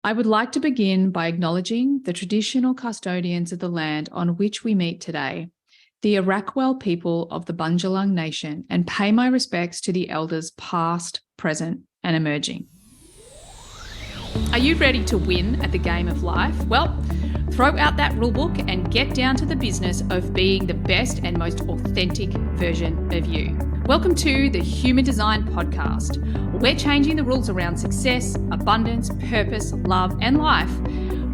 I would like to begin by acknowledging the traditional custodians of the land on which we meet today, the Arakwal people of the Bundjalung Nation, and pay my respects to the elders past, present, and emerging. Are you ready to win at the game of life? Well, throw out that rulebook and get down to the business of being the best and most authentic version of you. Welcome to the Human Design Podcast. We're changing the rules around success, abundance, purpose, love, and life,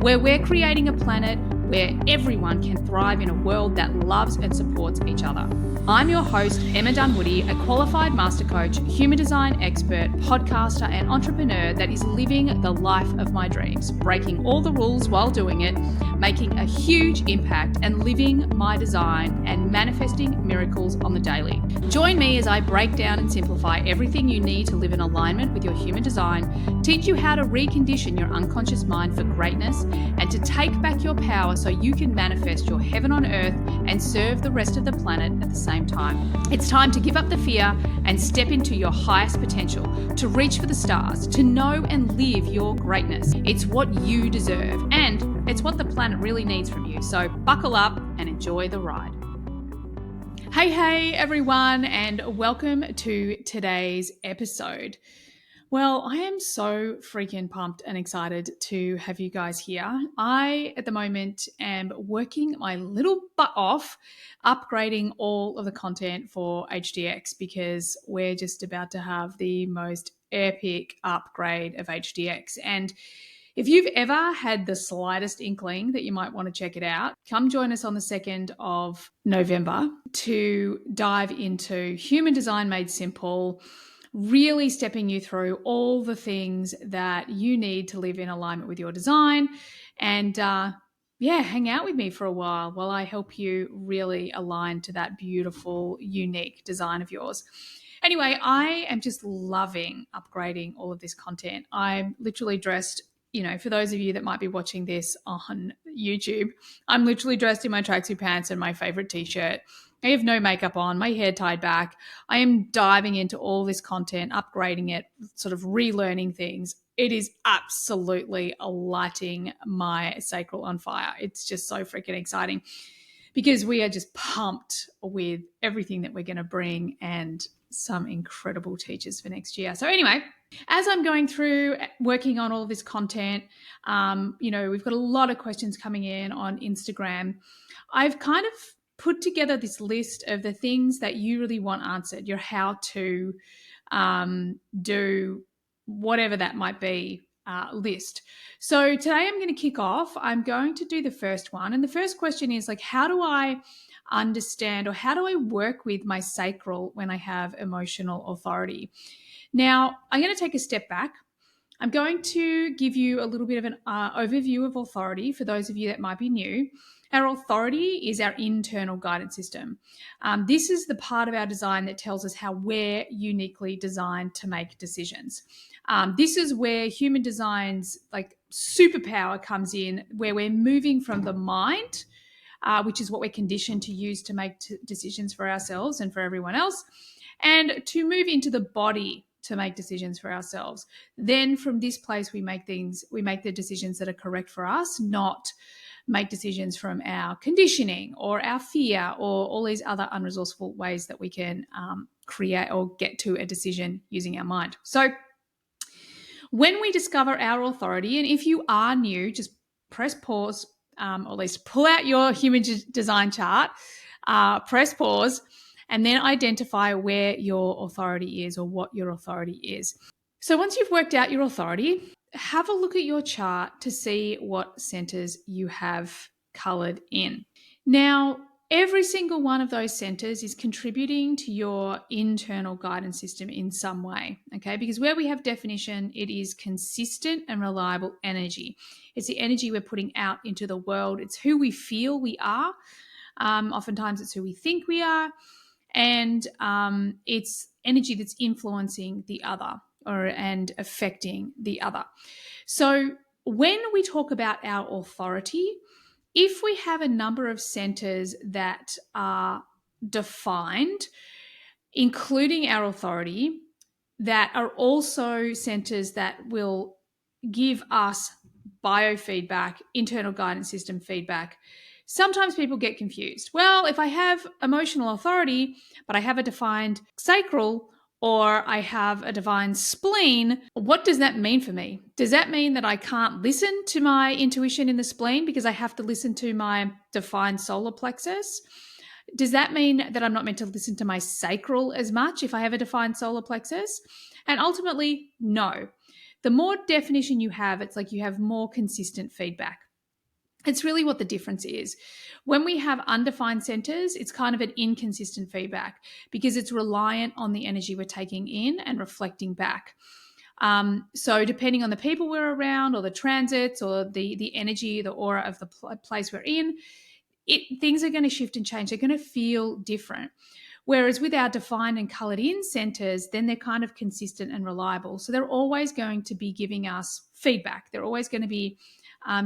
where we're creating a planet where everyone can thrive in a world that loves and supports each other. I'm your host, Emma Dunwoody, a qualified master coach, human design expert, podcaster, and entrepreneur that is living the life of my dreams, breaking all the rules while doing it, making a huge impact, and living my design and manifesting miracles on the daily. Join me as I break down and simplify everything you need to live in alignment with your human design, teach you how to recondition your unconscious mind for greatness, and to take back your power so you can manifest your heaven on earth and serve the rest of the planet at the same time. It's time to give up the fear and step into your highest potential, to reach for the stars, to know and live your greatness. It's what you deserve, and it's what the planet really needs from you. So buckle up and enjoy the ride. Hey everyone, and welcome to today's episode. Well, I am so freaking pumped and excited to have you guys here. I, at the moment, am working my little butt off upgrading all of the content for HDX because we're just about to have the most epic upgrade of HDX. And if you've ever had the slightest inkling that you might want to check it out, come join us on the 2nd of November to dive into Human Design Made Simple, really stepping you through all the things that you need to live in alignment with your design and hang out with me for a while I help you really align to that beautiful, unique design of yours. Anyway, I am just loving upgrading all of this content. I'm literally dressed, for those of you that might be watching this on YouTube, I'm literally dressed in my tracksuit pants and my favorite t-shirt. I have no makeup on, my hair tied back. I am diving into all this content, upgrading it, sort of relearning things. It is absolutely lighting my sacral on fire. It's just so freaking exciting because we are just pumped with everything that we're going to bring and some incredible teachers for next year. So anyway, as I'm going through working on all this content, we've got a lot of questions coming in on Instagram. I've kind of put together this list of the things that you really want answered, your how to do whatever that might be list. So today I'm going to kick off. I'm going to do the first one. And the first question is how do I understand or how do I work with my sacral when I have emotional authority? Now, I'm going to take a step back. I'm going to give you a little bit of an overview of authority for those of you that might be new. Our authority is our internal guidance system. This is the part of our design that tells us how we're uniquely designed to make decisions. This is where human design's superpower comes in, where we're moving from the mind, which is what we're conditioned to use to make decisions for ourselves and for everyone else, and to move into the body to make decisions for ourselves. Then from this place, we make the decisions that are correct for us, not make decisions from our conditioning or our fear or all these other unresourceful ways that we can create or get to a decision using our mind. So when we discover our authority, and if you are new, just press pause, or at least pull out your human design chart, press pause, and then identify where your authority is or what your authority is. So once you've worked out your authority, have a look at your chart to see what centers you have colored in. Now, every single one of those centers is contributing to your internal guidance system in some way, okay? Because where we have definition, it is consistent and reliable energy. It's the energy we're putting out into the world. It's who we feel we are. Oftentimes it's who we think we are. And it's energy that's influencing the other and affecting the other. So when we talk about our authority, if we have a number of centers that are defined, including our authority, that are also centers that will give us biofeedback, internal guidance system feedback. Sometimes people get confused. Well, if I have emotional authority, but I have a defined sacral, or I have a defined spleen, what does that mean for me? Does that mean that I can't listen to my intuition in the spleen because I have to listen to my defined solar plexus? Does that mean that I'm not meant to listen to my sacral as much if I have a defined solar plexus? And ultimately, no. The more definition you have, it's like you have more consistent feedback. It's really what the difference is. When we have undefined centers, it's kind of an inconsistent feedback because it's reliant on the energy we're taking in and reflecting back. So depending on the people we're around or the transits or the energy, the aura of the place we're in, things are going to shift and change. They're going to feel different. Whereas with our defined and colored in centers, then they're kind of consistent and reliable. So they're always going to be giving us feedback. They're always going to be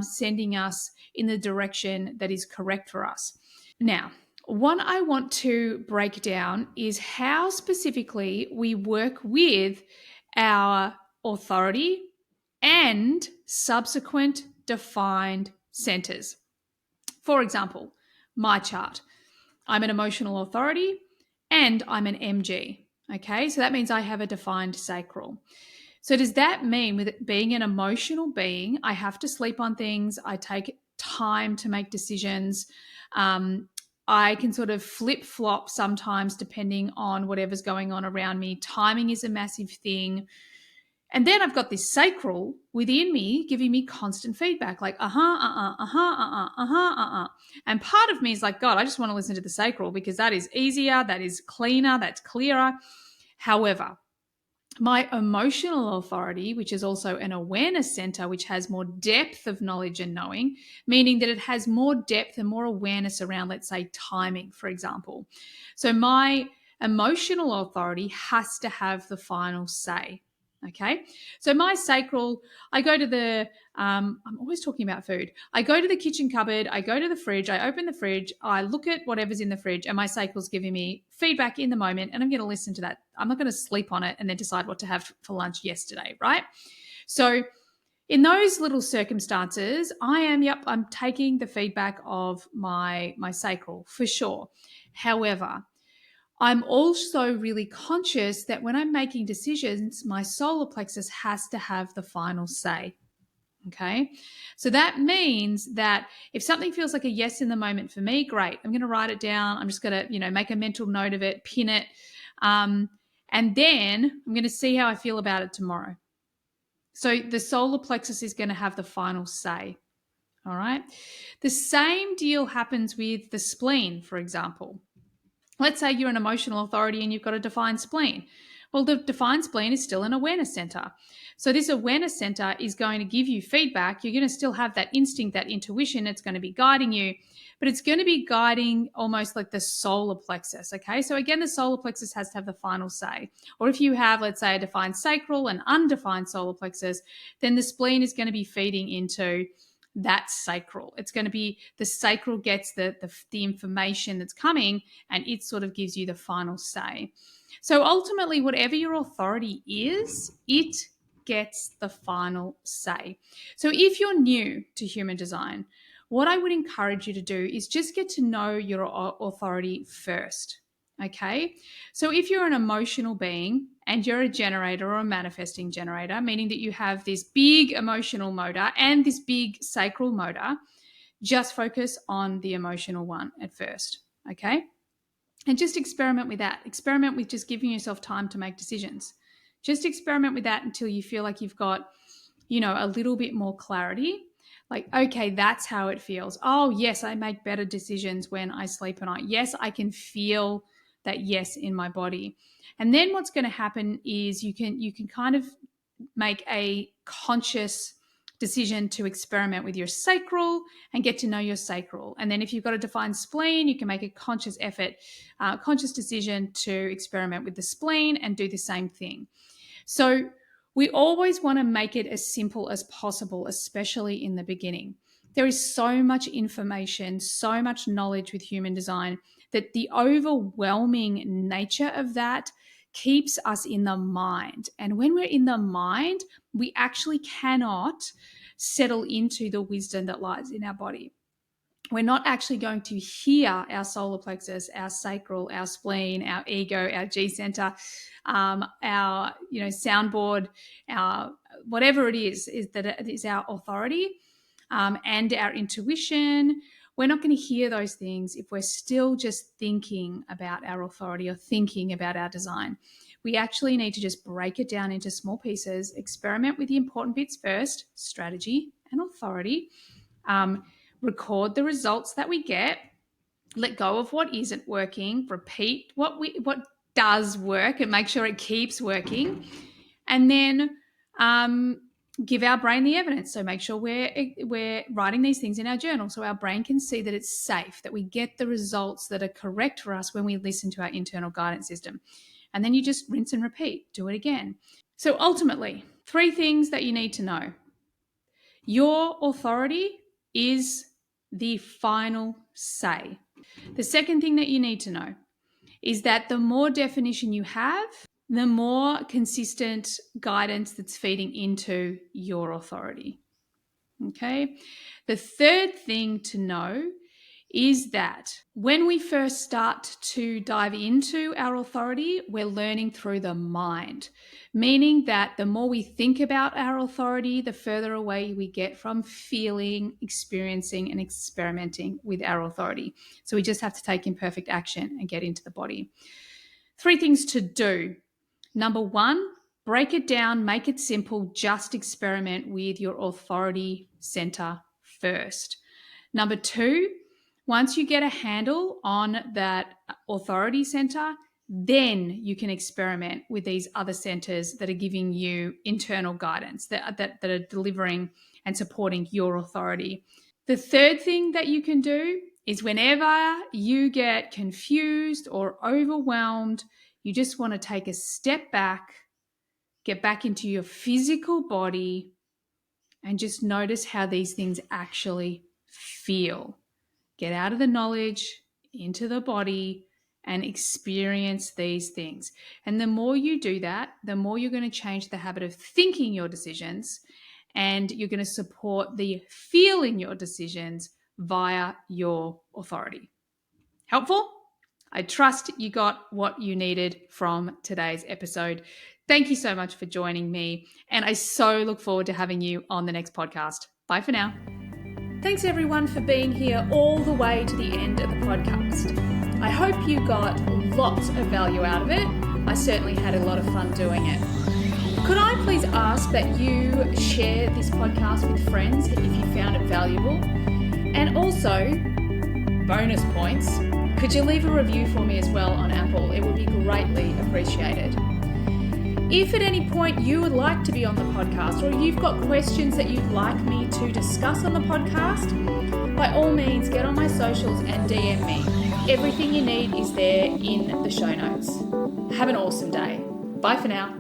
sending us in the direction that is correct for us. Now, what I want to break down is how specifically we work with our authority and subsequent defined centers. For example, my chart. I'm an emotional authority and I'm an MG. Okay, so that means I have a defined sacral. So does that mean with it being an emotional being, I have to sleep on things, I take time to make decisions, I can sort of flip-flop sometimes depending on whatever's going on around me. Timing is a massive thing. And then I've got this sacral within me giving me constant feedback, like, And part of me is like, God, I just want to listen to the sacral because that is easier, that is cleaner, that's clearer. However, my emotional authority, which is also an awareness center, which has more depth of knowledge and knowing, meaning that it has more depth and more awareness around, let's say, timing, for example. So my emotional authority has to have the final say. Okay. So my sacral, I go to I'm always talking about food. I go to the kitchen cupboard, I go to the fridge, I open the fridge, I look at whatever's in the fridge, and my sacral's giving me feedback in the moment, and I'm going to listen to that. I'm not going to sleep on it and then decide what to have for lunch yesterday, right? So in those little circumstances, I'm taking the feedback of my sacral for sure. However, I'm also really conscious that when I'm making decisions, my solar plexus has to have the final say. Okay. So that means that if something feels like a yes in the moment for me, great. I'm going to write it down. I'm just going to, make a mental note of it, pin it. And then I'm going to see how I feel about it tomorrow. So the solar plexus is going to have the final say. All right. The same deal happens with the spleen, for example. Let's say you're an emotional authority and you've got a defined spleen. Well, the defined spleen is still an awareness center. So this awareness center is going to give you feedback. You're going to still have that instinct, that intuition. It's going to be guiding you, but it's going to be guiding almost like the solar plexus. Okay. So again, the solar plexus has to have the final say. Or if you have, let's say, a defined sacral and undefined solar plexus, then the spleen is going to be feeding into that sacral. It's going to be the sacral gets the information that's coming, and it sort of gives you the final say. So ultimately, whatever your authority is, it gets the final say. So if you're new to human design, what I would encourage you to do is just get to know your authority first. Okay. So if you're an emotional being and you're a generator or a manifesting generator, meaning that you have this big emotional motor and this big sacral motor, just focus on the emotional one at first. Okay. And just experiment with that. Experiment with just giving yourself time to make decisions. Just experiment with that until you feel like you've got, a little bit more clarity. Like, okay, that's how it feels. Oh, yes, I make better decisions when I sleep at night. Yes, I can feel that yes in my body. And then what's going to happen is you can kind of make a conscious decision to experiment with your sacral and get to know your sacral. And then if you've got a defined spleen, you can make a conscious effort, conscious decision to experiment with the spleen and do the same thing. So we always want to make it as simple as possible, especially in the beginning. There is so much information, so much knowledge with human design that the overwhelming nature of that keeps us in the mind. And when we're in the mind, we actually cannot settle into the wisdom that lies in our body. We're not actually going to hear our solar plexus, our sacral, our spleen, our ego, our G center, our soundboard, our whatever it is that it is our authority and our intuition. We're not going to hear those things if we're still just thinking about our authority or thinking about our design. We actually need to just break it down into small pieces, experiment with the important bits first, strategy and authority, record the results that we get, let go of what isn't working, repeat what does work and make sure it keeps working, and then give our brain the evidence. So make sure we're writing these things in our journal so our brain can see that it's safe, that we get the results that are correct for us when we listen to our internal guidance system. And then you just rinse and repeat, do it again. So ultimately, 3 things that you need to know. Your authority is the final say. The second thing that you need to know is that the more definition you have, the more consistent guidance that's feeding into your authority. Okay? The third thing to know is that when we first start to dive into our authority, we're learning through the mind, meaning that the more we think about our authority, the further away we get from feeling, experiencing, and experimenting with our authority. So we just have to take imperfect action and get into the body. 3 things to do. Number 1, break it down, make it simple, just experiment with your authority center first. Number 2, once you get a handle on that authority center, then you can experiment with these other centers that are giving you internal guidance, that are delivering and supporting your authority. The third thing that you can do is whenever you get confused or overwhelmed, you just want to take a step back, get back into your physical body, and just notice how these things actually feel. Get out of the knowledge, into the body, and experience these things. And the more you do that, the more you're going to change the habit of thinking your decisions, and you're going to support the feeling your decisions via your authority. Helpful? I trust you got what you needed from today's episode. Thank you so much for joining me, and I so look forward to having you on the next podcast. Bye for now. Thanks everyone for being here all the way to the end of the podcast. I hope you got lots of value out of it. I certainly had a lot of fun doing it. Could I please ask that you share this podcast with friends if you found it valuable? And also, bonus points, could you leave a review for me as well on Apple? It would be greatly appreciated. If at any point you would like to be on the podcast, or you've got questions that you'd like me to discuss on the podcast, by all means get on my socials and DM me. Everything you need is there in the show notes. Have an awesome day. Bye for now.